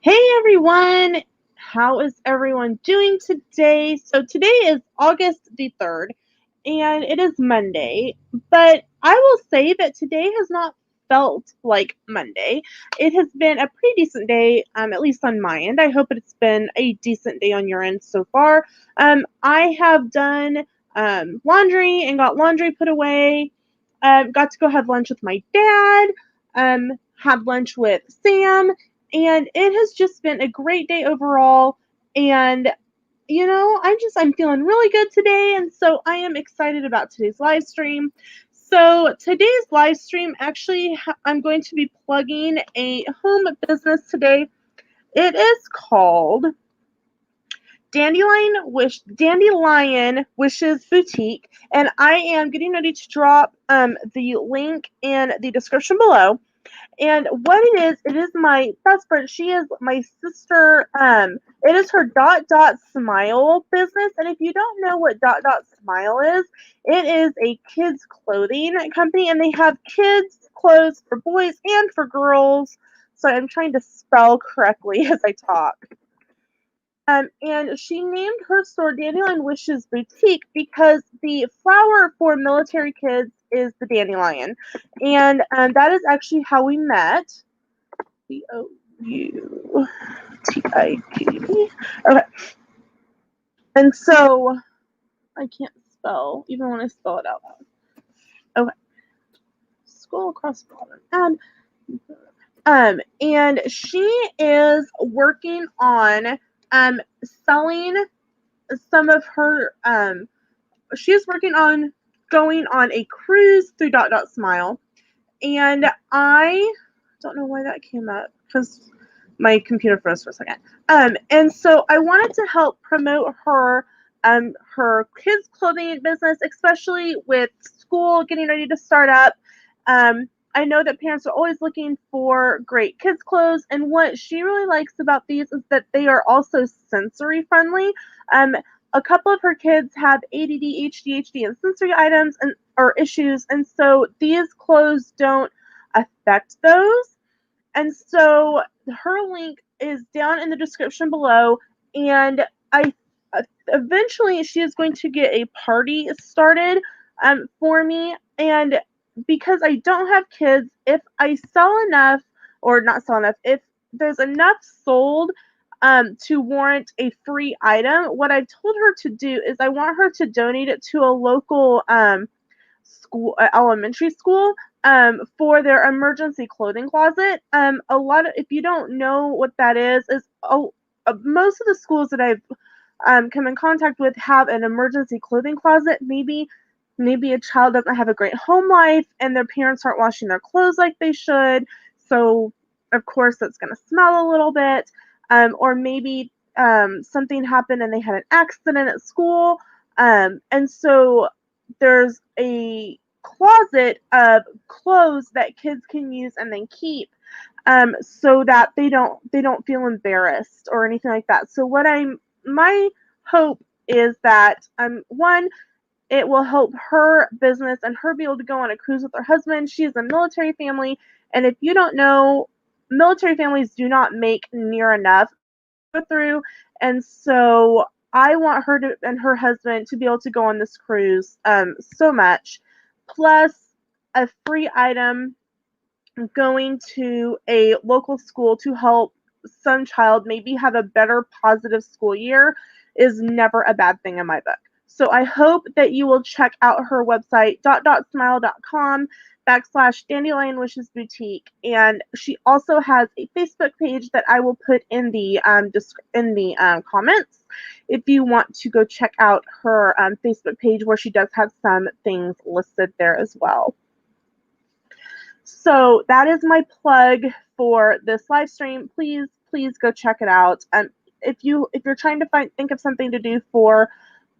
Hey everyone! How is everyone doing today? So today is August the 3rd and it is Monday, but I will say that today has not felt like Monday. It has been a pretty decent day, at least on my end. I hope it's been a decent day on your end so far. I have done laundry and got laundry put away. Got to go have lunch with my dad. Had lunch with Sam, and it has just been a great day overall. And I'm feeling really good today, and so I am excited about today's live stream. So today's live stream, actually, I'm going to be plugging a home business today. It is called Dandelion Wishes Boutique, and I am getting ready to drop the link in the description below. And what it is my best friend. She is my sister. It is her Dot Dot Smile business. And if you don't know what Dot Dot Smile is, it is a kids clothing company, and they have kids clothes for boys and for girls. So I'm trying to spell correctly as I talk. And she named her store Dandelion Wishes Boutique because the flower for military kids is the dandelion. And that is actually how we met. Boutiki. Okay. And so I can't spell, even when I spell it out loud. Okay. Scroll across the bottom. And she is working on selling some of her she's working on going on a cruise through Dot Dot Smile. And I don't know why that came up because my computer froze for a second. And so I wanted to help promote her kids clothing business, especially with school getting ready to start up. I know that parents are always looking for great kids clothes, and what she really likes about these is that they are also sensory friendly. A couple of her kids have ADD, ADHD, and sensory items or issues, and so these clothes don't affect those. And so her link is down in the description below, and I eventually she is going to get a party started for me. And because I don't have kids, if I sell enough, or not sell enough, if there's enough sold to warrant a free item, what I've told her to do is I want her to donate it to a local school, elementary school, for their emergency clothing closet. If you don't know what that is most of the schools that I've come in contact with have an emergency clothing closet. Maybe a child doesn't have a great home life and their parents aren't washing their clothes like they should. So of course that's going to smell a little bit. Or maybe something happened and they had an accident at school. And so there's a closet of clothes that kids can use and then keep, so that they don't feel embarrassed or anything like that. So my hope is that one, it will help her business and her be able to go on a cruise with her husband. She is a military family, and if you don't know, military families do not make near enough to go through, and so I want her to and her husband to be able to go on this cruise so much, plus a free item going to a local school to help some child maybe have a better positive school year is never a bad thing in my book. So I hope that you will check out her website, dot.smile.com /Dandelion Wishes Boutique. And she also has a Facebook page that I will put in the comments if you want to go check out her Facebook page, where she does have some things listed there as well. So that is my plug for this live stream. Please go check it out. If you're trying to think of something to do for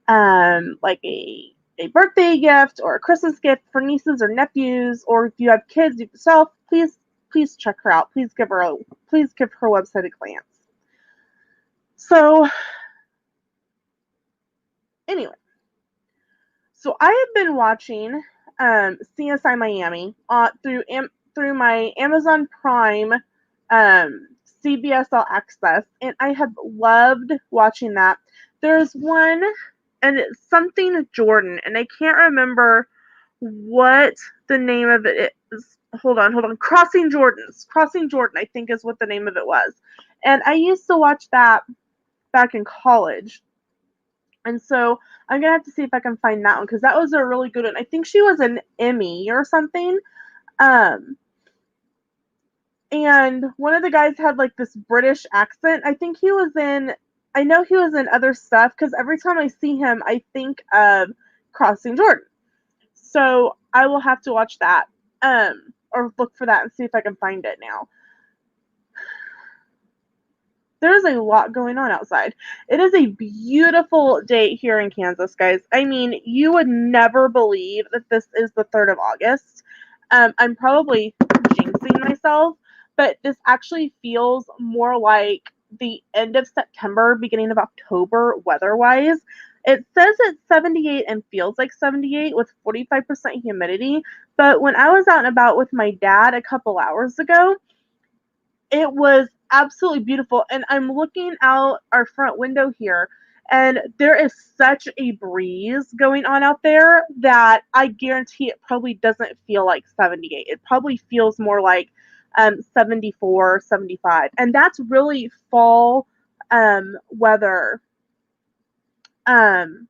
like a birthday gift or a Christmas gift for nieces or nephews, or if you have kids yourself, please check her out. Please give her website a glance. So anyway, so I have been watching CSI Miami through my Amazon Prime CBS All Access, and I have loved watching that. There's one, and it's something Jordan, and I can't remember what the name of it is. Hold on. Crossing Jordan, I think is what the name of it was. And I used to watch that back in college. And so I'm gonna have to see if I can find that one because that was a really good one. I think she was an Emmy or something. Um, and one of the guys had like this British accent. I know he was in other stuff because every time I see him, I think of Crossing Jordan. So I will have to watch that, or look for that and see if I can find it now. There's a lot going on outside. It is a beautiful day here in Kansas, guys. I mean, you would never believe that this is the 3rd of August. I'm probably jinxing myself, but this actually feels more like the end of September, beginning of October weather-wise. It says it's 78 and feels like 78 with 45% humidity, but when I was out and about with my dad a couple hours ago, it was absolutely beautiful. And I'm looking out our front window here, and there is such a breeze going on out there that I guarantee it probably doesn't feel like 78. It probably feels more like 74, 75. And that's really fall weather um,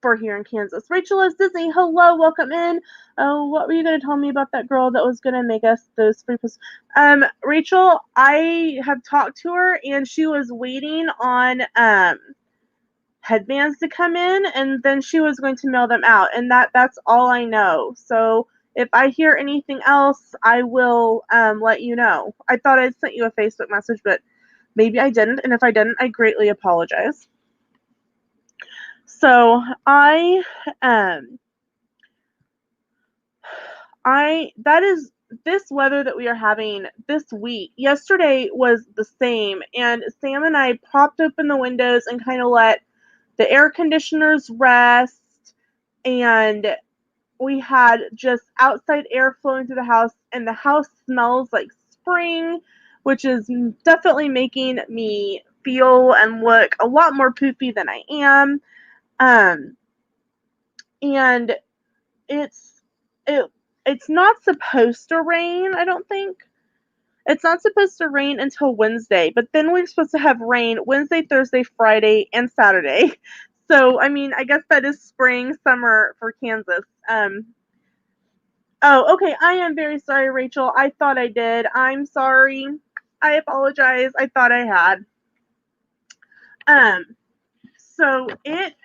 for here in Kansas. Rachel is Disney. Hello, welcome in. Oh, what were you going to tell me about that girl that was going to make us those free posts? Rachel, I have talked to her, and she was waiting on headbands to come in, and then she was going to mail them out, and that's all I know. So if I hear anything else, I will let you know. I thought I'd sent you a Facebook message, but maybe I didn't, and if I didn't, I greatly apologize. So that is this weather that we are having this week. Yesterday was the same, and Sam and I propped open the windows and kind of let the air conditioners rest, and we had just outside air flowing through the house, and the house smells like spring, which is definitely making me feel and look a lot more poofy than I am. And it's it it's not supposed to rain, I don't think. It's not supposed to rain until Wednesday, but then we're supposed to have rain Wednesday, Thursday, Friday, and Saturday. So, I mean, I guess that is spring, summer for Kansas. Oh, okay. I am very sorry, Rachel. I thought I did. I'm sorry. I apologize. I thought I had. Um, so it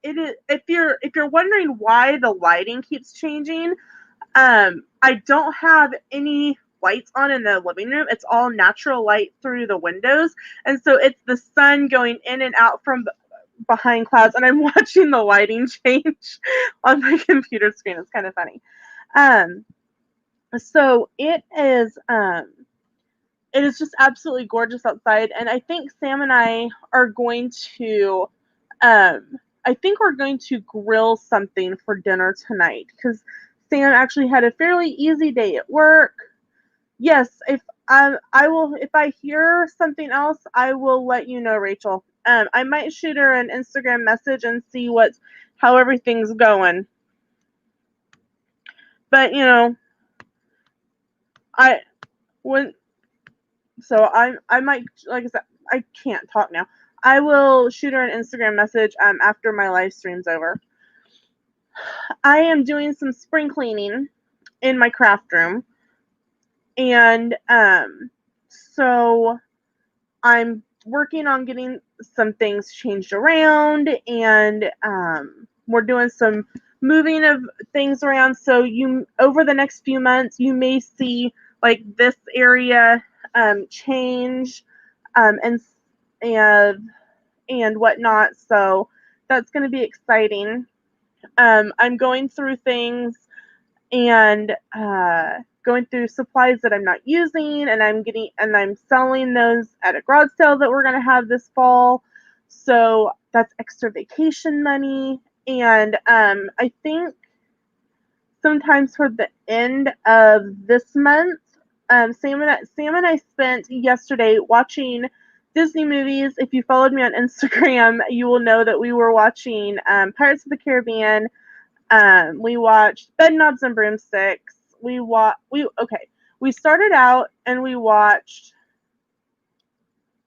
is, if you're wondering why the lighting keeps changing, I don't have any lights on in the living room. It's all natural light through the windows, and so it's the sun going in and out from behind clouds, and I'm watching the lighting change on my computer screen. It's kind of funny. So it is just absolutely gorgeous outside, and I think Sam and I are going to I think we're going to grill something for dinner tonight because Sam actually had a fairly easy day at work. Yes, if I hear something else, I will let you know, Rachel. I might shoot her an Instagram message and see how everything's going. But I when so I might, like I said, I can't talk now. I will shoot her an Instagram message after my live stream's over. I am doing some spring cleaning in my craft room, and so I'm working on getting some things changed around, and we're doing some moving of things around. So over the next few months, you may see like this area change, and whatnot. So that's going to be exciting. I'm going through things and going through supplies that I'm not using, and I'm selling those at a garage sale that we're going to have this fall. So that's extra vacation money. And I think sometime toward the end of this month, Sam and I spent yesterday watching Disney movies. If you followed me on Instagram, you will know that we were watching Pirates of the Caribbean. We watched Bedknobs and Broomsticks. We started out and we watched.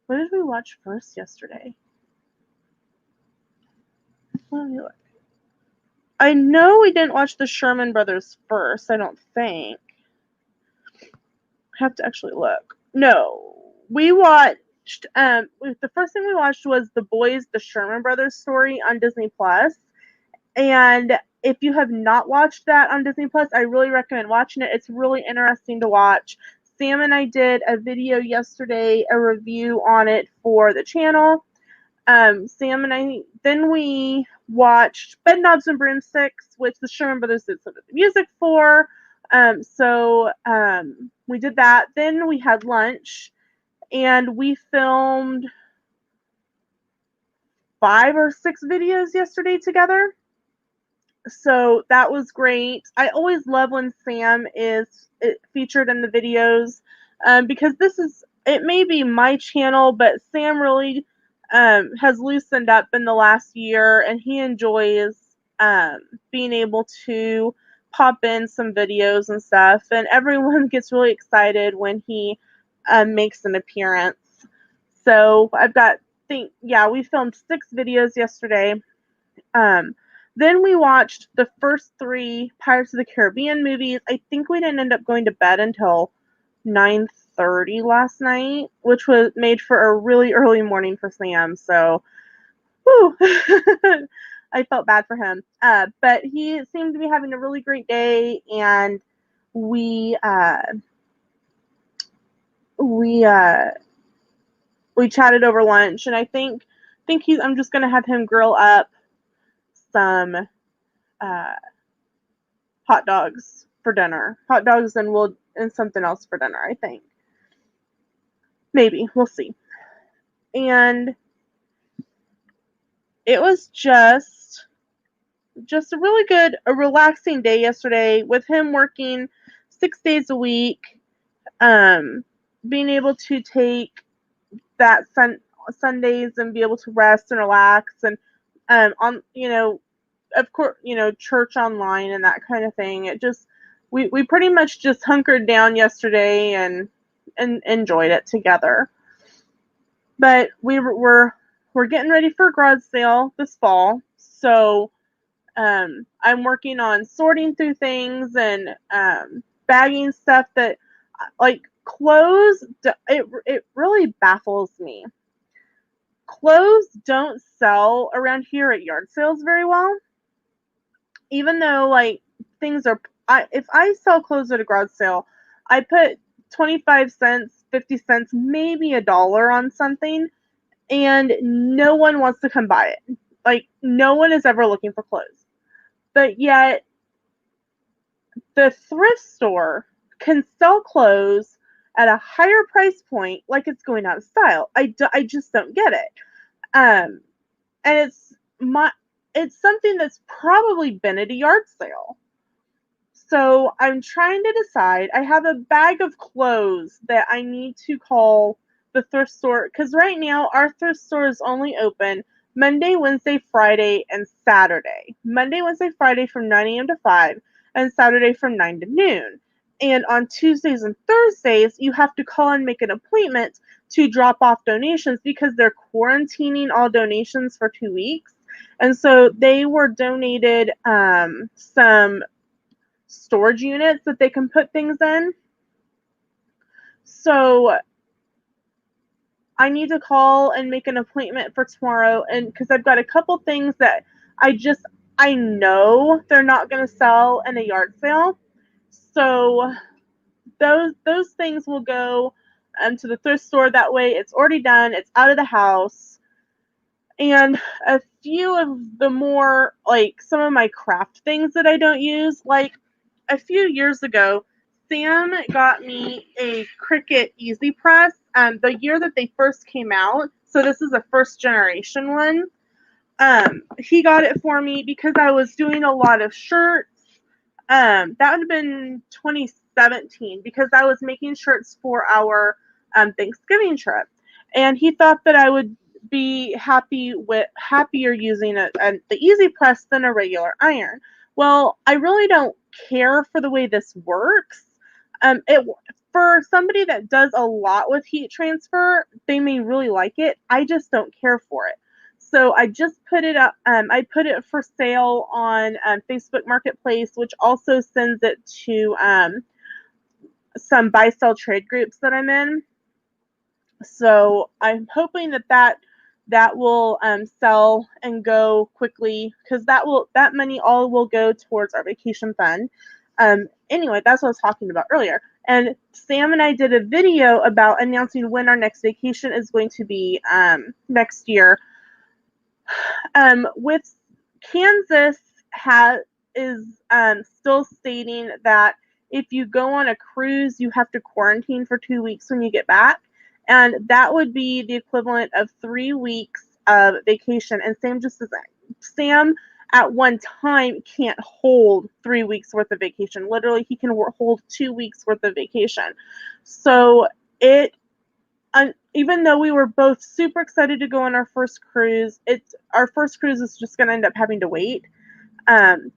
What did we watch first yesterday? I know we didn't watch the Sherman Brothers first. I don't think. I have to actually look. No, we watched. The first thing we watched was The Boys, the Sherman Brothers story on Disney Plus. And if you have not watched that on Disney Plus, I really recommend watching it. It's really interesting to watch. Sam and I did a video yesterday, a review on it for the channel. Sam and I, then we watched Bedknobs and Broomsticks, which the Sherman Brothers did some of the music for. We did that. Then we had lunch, and we filmed 5 or 6 videos yesterday together. So that was great. I always love when Sam is featured in the videos, because it may be my channel, but Sam really has loosened up in the last year, and he enjoys being able to pop in some videos and stuff, and everyone gets really excited when he makes an appearance. So we filmed 6 videos yesterday. Then we watched the first 3 Pirates of the Caribbean movies. I think we didn't end up going to bed until 9:30 last night, which was made for a really early morning for Sam. So, whew, I felt bad for him. But he seemed to be having a really great day, and we chatted over lunch, and I think I'm just gonna have him grill up some hot dogs for dinner. Hot dogs and something else for dinner, I think. Maybe. We'll see. And it was just a relaxing day yesterday with him working 6 days a week, being able to take that Sundays and be able to rest and relax, and of course, church online and that kind of thing. It just, we pretty much just hunkered down yesterday and enjoyed it together. But we're getting ready for a garage sale this fall, so I'm working on sorting through things and bagging stuff that, like clothes. It really baffles me. Clothes don't sell around here at yard sales very well. Even though, like, if I sell clothes at a garage sale, I put 25 cents, 50 cents, maybe $1 on something, and no one wants to come buy it. Like, no one is ever looking for clothes. But yet, the thrift store can sell clothes at a higher price point, like it's going out of style. I just don't get it. And it's something that's probably been at a yard sale. So I'm trying to decide. I have a bag of clothes that I need to call the thrift store, because right now our thrift store is only open Monday, Wednesday, Friday, and Saturday. Monday, Wednesday, Friday from 9 a.m. to 5, and Saturday from 9 to noon. And on Tuesdays and Thursdays, you have to call and make an appointment to drop off donations, because they're quarantining all donations for 2 weeks. And so they were donated some storage units that they can put things in. So I need to call and make an appointment for tomorrow, and because I've got a couple things that I know they're not going to sell in a yard sale. So those things will go to the thrift store. That way it's already done, it's out of the house. And a few of the more, like, some of my craft things that I don't use, like a few years ago, Sam got me a Cricut Easy Press, the year that they first came out. So this is a first generation one. He got it for me because I was doing a lot of shirts. That would have been 17 because I was making shirts for our Thanksgiving trip, and he thought that I would be happier using the easy press than a regular iron. Well, I really don't care for the way this works. It For somebody that does a lot with heat transfer, they may really like it. I just don't care for it. So I just put it up. I put it for sale on Facebook Marketplace, which also sends it to some buy sell trade groups that I'm in. So I'm hoping that will sell and go quickly because that money all will go towards our vacation fund. Anyway, that's what I was talking about earlier. And Sam and I did a video about announcing when our next vacation is going to be next year. With Kansas is still stating that if you go on a cruise, you have to quarantine for 2 weeks when you get back, and that would be the equivalent of 3 weeks of vacation. And Sam at one time can't hold 3 weeks worth of vacation. Literally, he can hold 2 weeks worth of vacation. So even though we were both super excited to go on our first cruise, our first cruise is just going to end up having to wait.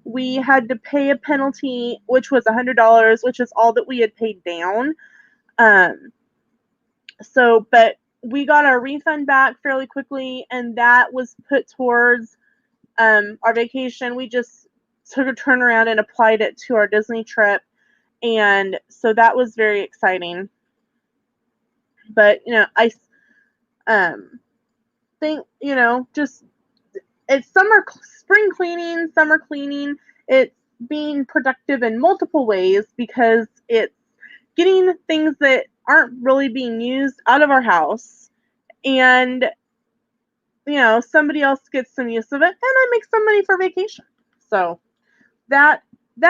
We had to pay a penalty, which was $100, which is all that we had paid down. But we got our refund back fairly quickly, and that was put towards our vacation. We just took a turnaround and applied it to our Disney trip, and so that was very exciting. But I think just it's spring cleaning, summer cleaning. It's being productive in multiple ways because it's getting things that aren't really being used out of our house, and somebody else gets some use of it, and I make some money for vacation. So that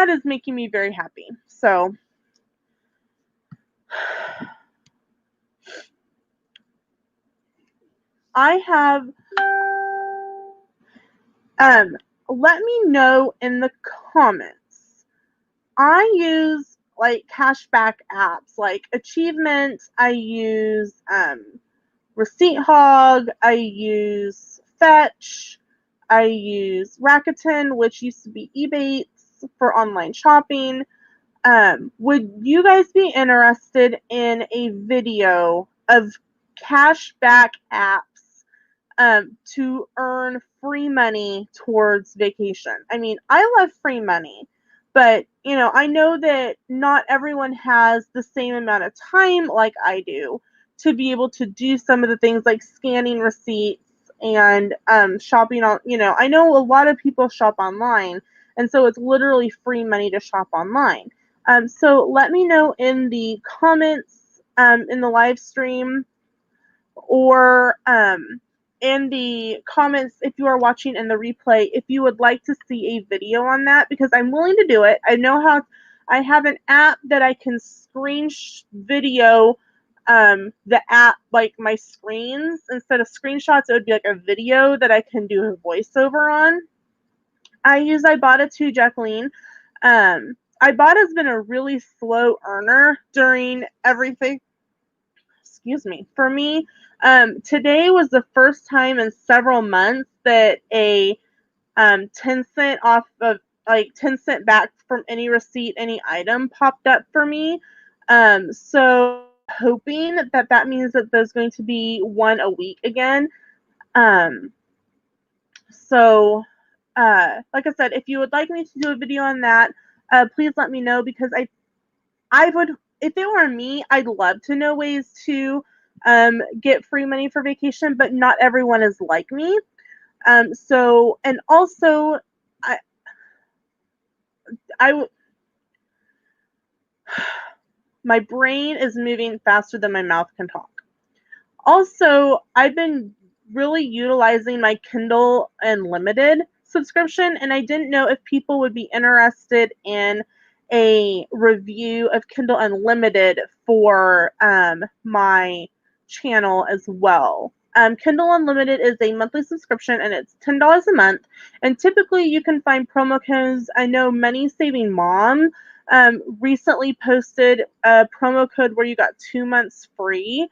is making me very happy. So I have let me know in the comments. I use like cashback apps like Achievement. I use Receipt Hog. I use Fetch. I use Rakuten, which used to be Ebates for online shopping. Would you guys be interested in a video of cashback apps to earn free money towards vacation? I mean, I love free money, but I know that not everyone has the same amount of time like I do to be able to do some of the things like scanning receipts and shopping on. I know a lot of people shop online, and so it's literally free money to shop online. So let me know in the comments in the live stream, or in the comments if you are watching in the replay, if you would like to see a video on that, because I'm willing to do it. I have an app that I can video the app, like my screens. Instead of screenshots, it would be like a video that I can do a voiceover on. Ibotta too, Jacqueline. Ibotta has been a really slow earner during everything. Excuse me. For me, today was the first time in several months that a 10-cent off of 10-cent back from any receipt, any item popped up for me. So hoping that means that there's going to be one a week again. Like I said, if you would like me to do a video on that, please let me know, because I would, if it were me, I'd love to know ways to get free money for vacation, but not everyone is like me. And also, my brain is moving faster than my mouth can talk. Also, I've been really utilizing my Kindle Unlimited subscription, and I didn't know if people would be interested in a review of Kindle Unlimited for my channel as well. Kindle Unlimited is a monthly subscription, and it's $10 a month. And typically, you can find promo codes. I know Money Saving Mom recently posted a promo code where you got 2 months free,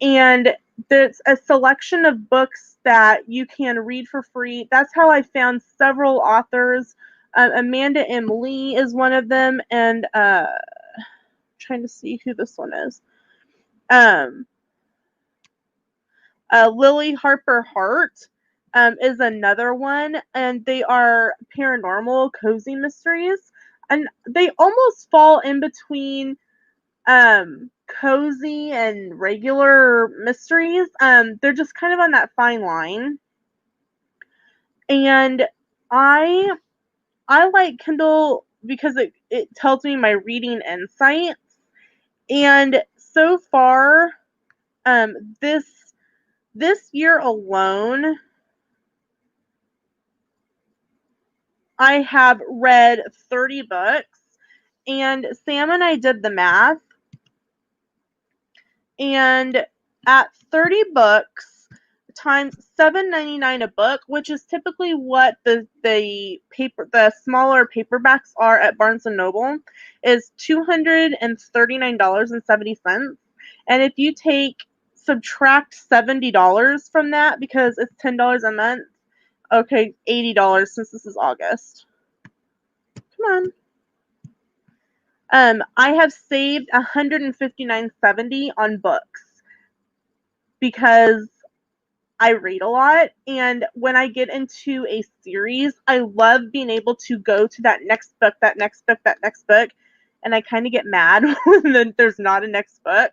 and there's a selection of books that you can read for free. That's how I found several authors. Amanda M. Lee is one of them, and trying to see who this one is. Um, Lily Harper Hart is another one, and they are paranormal cozy mysteries, and they almost fall in between cozy and regular mysteries. They're just kind of on that fine line, and I I like Kindle because it tells me my reading insights, and so far, um, this this year alone, I have read 30 books, and Sam and I did the math, and at 30 books times $7.99 a book, which is typically what the smaller paperbacks are at Barnes and Noble, is $239.70. And if you subtract $70 from that, because it's $10 a month, okay, $80 since this is August. Come on. I have saved $159.70 on books because I read a lot, and when I get into a series, I love being able to go to that next book, that next book, that next book, and I kind of get mad when there's not a next book.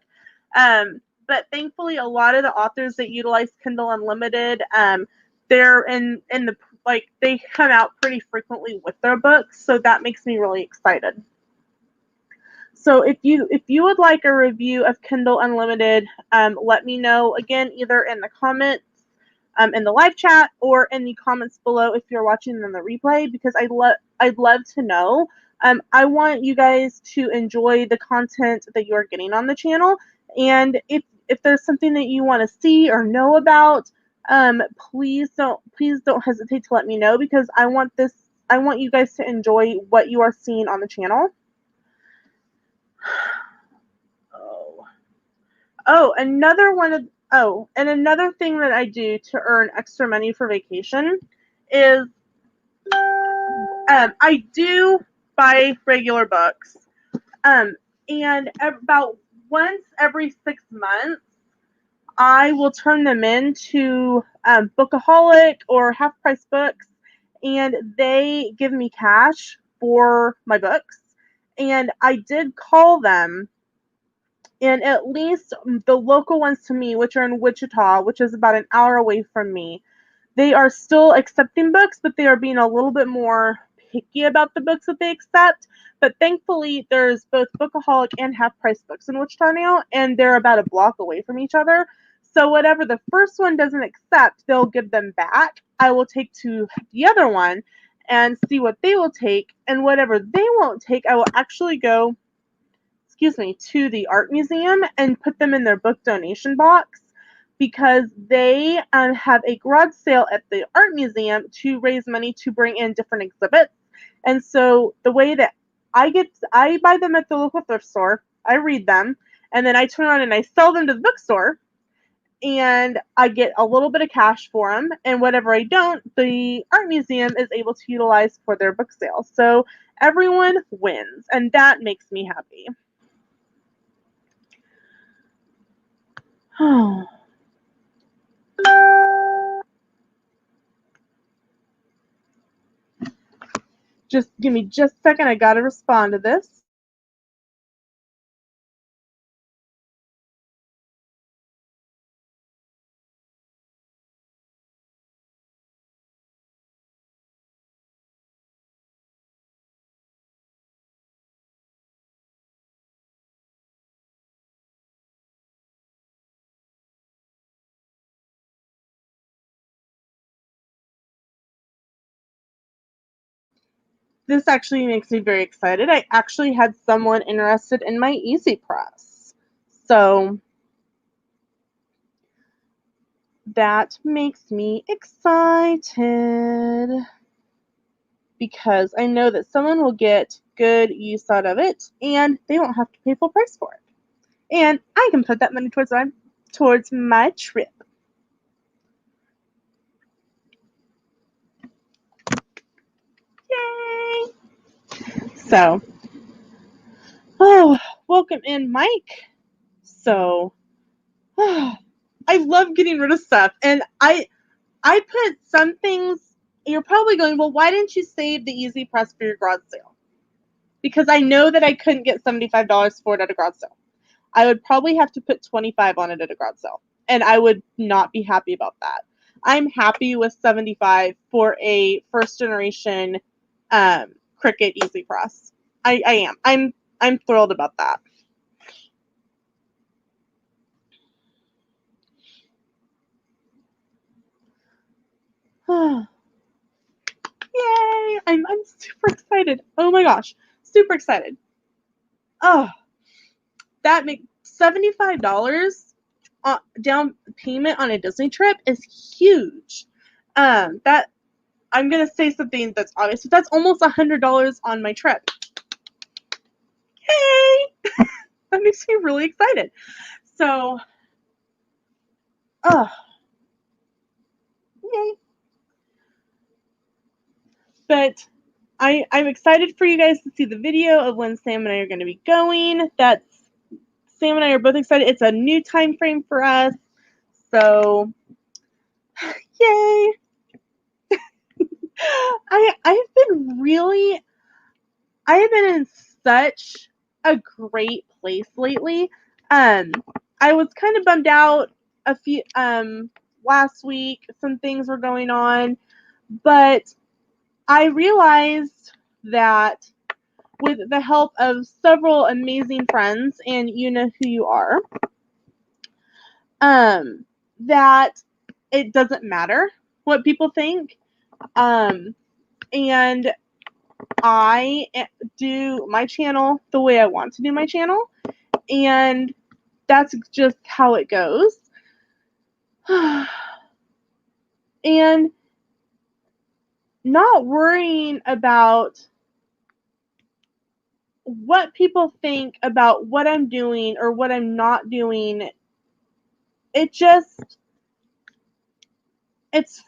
But thankfully, a lot of the authors that utilize Kindle Unlimited, they're in the they come out pretty frequently with their books, so that makes me really excited. So if you would like a review of Kindle Unlimited, let me know again either in the comments, in the live chat, or in the comments below if you're watching in the replay, because I'd love to know. I want you guys to enjoy the content that you are getting on the channel, and if there's something that you want to see or know about, please don't hesitate to let me know, because I want you guys to enjoy what you are seeing on the channel. And another thing that I do to earn extra money for vacation is I do buy regular books. And about once every 6 months, I will turn them into Bookaholic or Half Price Books, and they give me cash for my books. And I did call them, and at least the local ones to me, which are in Wichita, which is about an hour away from me, they are still accepting books, but they are being a little bit more picky about the books that they accept. But thankfully, there's both Bookaholic and Half Price Books in Wichita now, and they're about a block away from each other. So whatever the first one doesn't accept, they'll give them back. I will take to the other one and see what they will take, and whatever they won't take, I will actually go to the art museum and put them in their book donation box, because they have a garage sale at the art museum to raise money to bring in different exhibits. And so the way that I buy them at the local thrift store, I read them, and then I turn around and I sell them to the bookstore, and I get a little bit of cash for them, and whatever I don't, the art museum is able to utilize for their book sale. So everyone wins, and that makes me happy. Just give me just a second. I got to respond to this. This actually makes me very excited. I actually had someone interested in my Easy Press. So that makes me excited, because I know that someone will get good use out of it, and they won't have to pay full price for it. And I can put that money towards my trip. Yay! So, welcome in, Mike. So, I love getting rid of stuff, and I put some things. You're probably going, well, why didn't you save the Easy Press for your garage sale? Because I know that I couldn't get $75 for it at a garage sale. I would probably have to put $25 on it at a garage sale, and I would not be happy about that. I'm happy with $75 for a first generation Cricut Easy Press. I am. I'm thrilled about that. Yay! I'm super excited. Oh my gosh, super excited. Oh, that makes $75 down payment on a Disney trip is huge. That I'm gonna say something that's obvious, but that's almost $100 on my trip. Yay! That makes me really excited. So, yay! But I'm excited for you guys to see the video of when Sam and I are going to be going. Sam and I are both excited. It's a new time frame for us. So, yay! I have been in such a great place lately. I was kind of bummed out last week. Some things were going on, but I realized that with the help of several amazing friends, and you know who you are, that it doesn't matter what people think. And I do my channel the way I want to do my channel, and that's just how it goes. And not worrying about what people think about what I'm doing or what I'm not doing, it's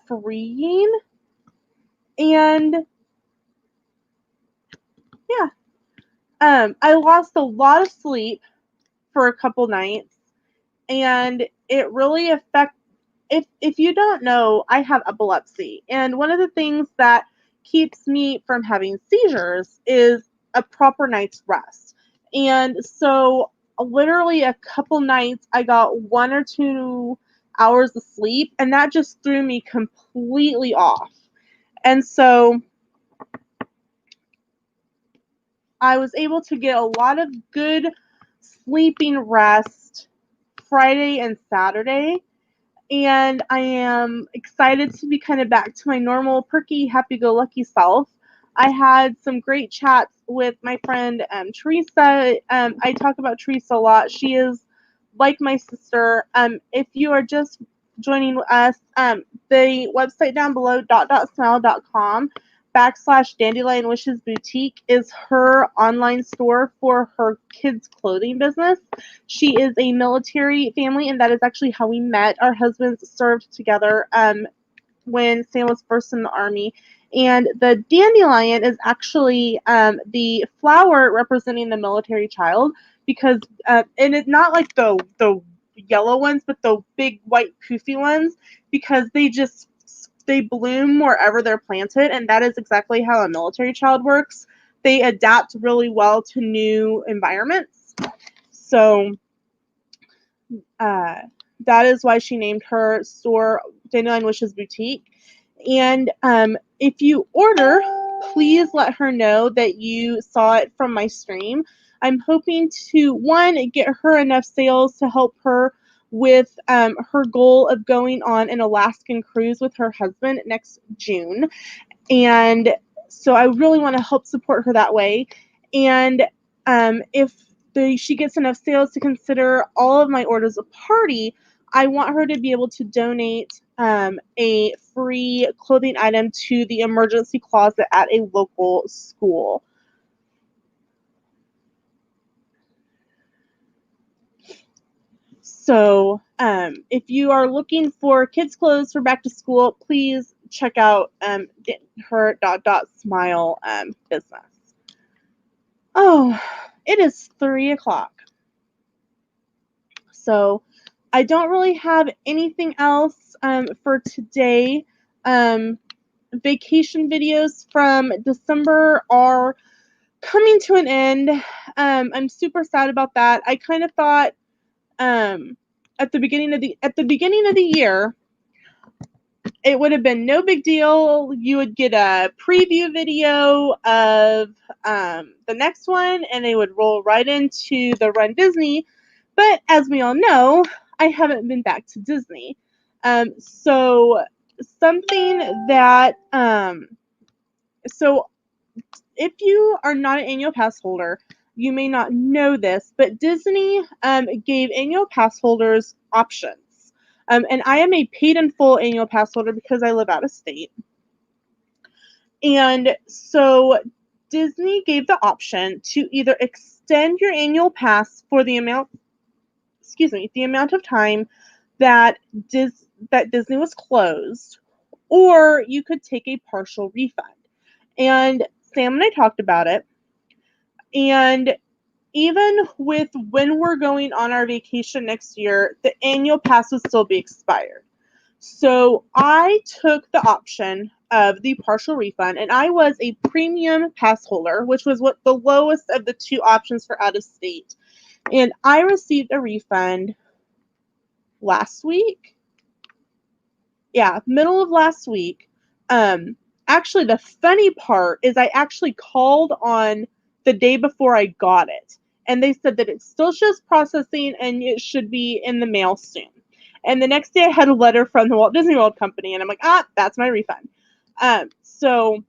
freeing. And yeah, I lost a lot of sleep for a couple nights, and it really affected. If you don't know, I have epilepsy, and one of the things that keeps me from having seizures is a proper night's rest. And so literally a couple nights I got 1 or 2 hours of sleep, and that just threw me completely off. And so I was able to get a lot of good sleeping rest Friday and Saturday. And I am excited to be kind of back to my normal, perky, happy-go-lucky self. I had some great chats with my friend Teresa. I talk about Teresa a lot. She is like my sister. If you are just joining us, the website down below, dot.smile.com/Dandelion Wishes Boutique is her online store for her kids' clothing business. She is a military family, and that is actually how we met. Our husbands served together when Sam was first in the Army. And the dandelion is actually the flower representing the military child, because and it's not like the yellow ones, but the big white poofy ones, because they bloom wherever they're planted, and that is exactly how a military child works. They adapt really well to new environments. So that is why she named her store Dandelion Wishes Boutique. And if you order, please let her know that you saw it from my stream. I'm hoping to, one, get her enough sales to help her with her goal of going on an Alaskan cruise with her husband next June. And so I really want to help support her that way. And if she gets enough sales to consider all of my orders a party, I want her to be able to donate a free clothing item to the emergency closet at a local school. So if you are looking for kids' clothes for back to school, please check out her smile business. Oh, it is 3 o'clock. So I don't really have anything else for today. Vacation videos from December are coming to an end. I'm super sad about that. I kind of thought at the beginning of the year, it would have been no big deal. You would get a preview video of the next one, and they would roll right into the Run Disney. But as we all know, I haven't been back to Disney. So something that so if you are not an annual pass holder, you may not know this, but Disney gave annual pass holders options. And I am a paid in full annual pass holder because I live out of state. And so Disney gave the option to either extend your annual pass for the amount of time that Disney was closed, or you could take a partial refund. And Sam and I talked about it. And even with when we're going on our vacation next year, the annual pass would still be expired. So I took the option of the partial refund, and I was a premium pass holder, which was what the lowest of the two options for out of state. And I received a refund last week. Yeah, middle of last week. Actually, the funny part is I actually called on the day before I got it, and they said that it still shows processing and it should be in the mail soon. And the next day I had a letter from the Walt Disney World Company, and I'm like, that's my refund. So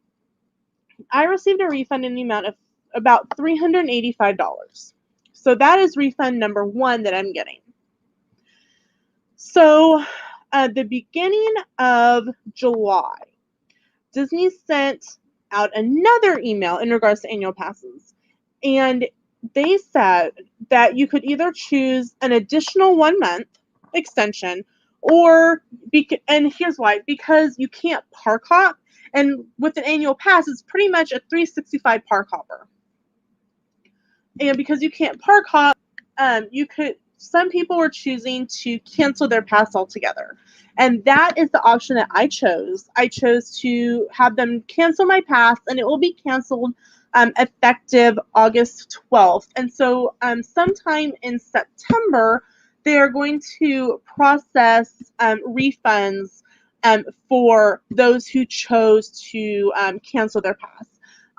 I received a refund in the amount of about $385. So that is refund number one that I'm getting. So the beginning of July, Disney sent out another email in regards to annual passes. And they said that you could either choose an additional 1 month extension, or and here's why: because you can't park hop, and with an annual pass, it's pretty much a 365 park hopper. And because you can't park hop, some people were choosing to cancel their pass altogether. And that is the option that I chose. I chose to have them cancel my pass, and it will be canceled effective August 12th. And so sometime in September, they are going to process refunds for those who chose to cancel their pass.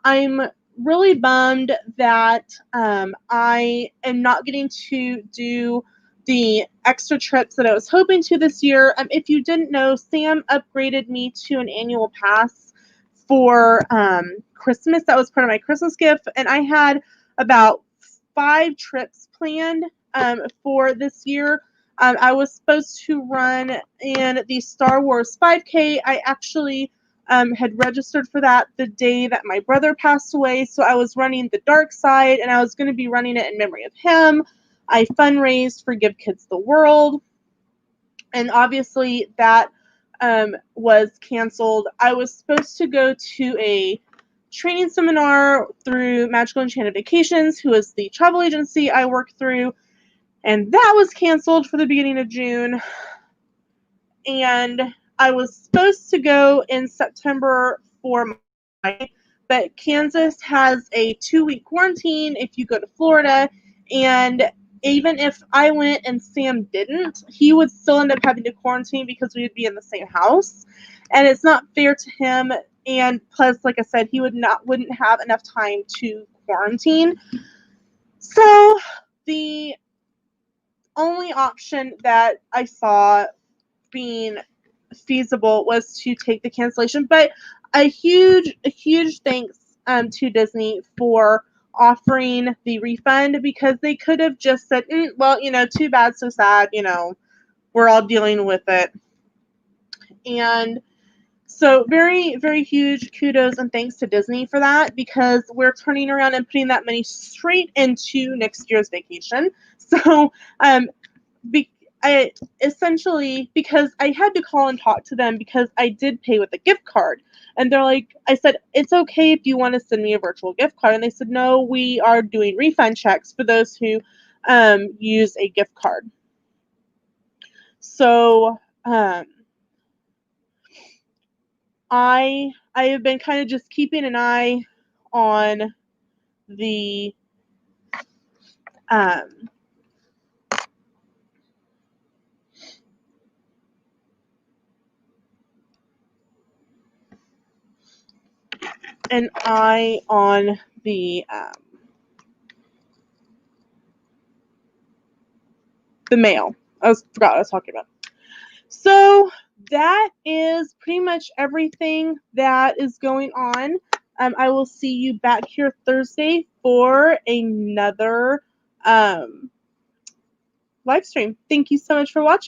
I'm really bummed that I am not getting to do the extra trips that I was hoping to this year. If you didn't know, Sam upgraded me to an annual pass for Christmas. That was part of my Christmas gift, and I had about 5 trips planned for this year. I was supposed to run in the Star Wars 5K. I actually had registered for that the day that my brother passed away. So I was running the dark side, and I was going to be running it in memory of him. I fundraised for Give Kids the World, and obviously that was canceled. I was supposed to go to a training seminar through Magical Enchanted Vacations, who is the travel agency I work through, and that was canceled for the beginning of June. And I was supposed to go in September for but Kansas has a 2-week quarantine if you go to Florida, and even if I went and Sam didn't, he would still end up having to quarantine because we would be in the same house, and it's not fair to him. And plus, like I said, he wouldn't have enough time to quarantine. So the only option that I saw being feasible was to take the cancellation. But a huge thanks to Disney for offering the refund, because they could have just said, well, too bad, so sad, we're all dealing with it. And so very, very huge kudos and thanks to Disney for that, because we're turning around and putting that money straight into next year's vacation. So I essentially, because I had to call and talk to them because I did pay with a gift card. And they're like, I said, it's okay if you want to send me a virtual gift card. And they said, no, we are doing refund checks for those who use a gift card. So I have been kind of just keeping an eye on the an eye on the mail. Forgot what I was talking about. So that is pretty much everything that is going on. I will see you back here Thursday for another live stream. Thank you so much for watching, guys.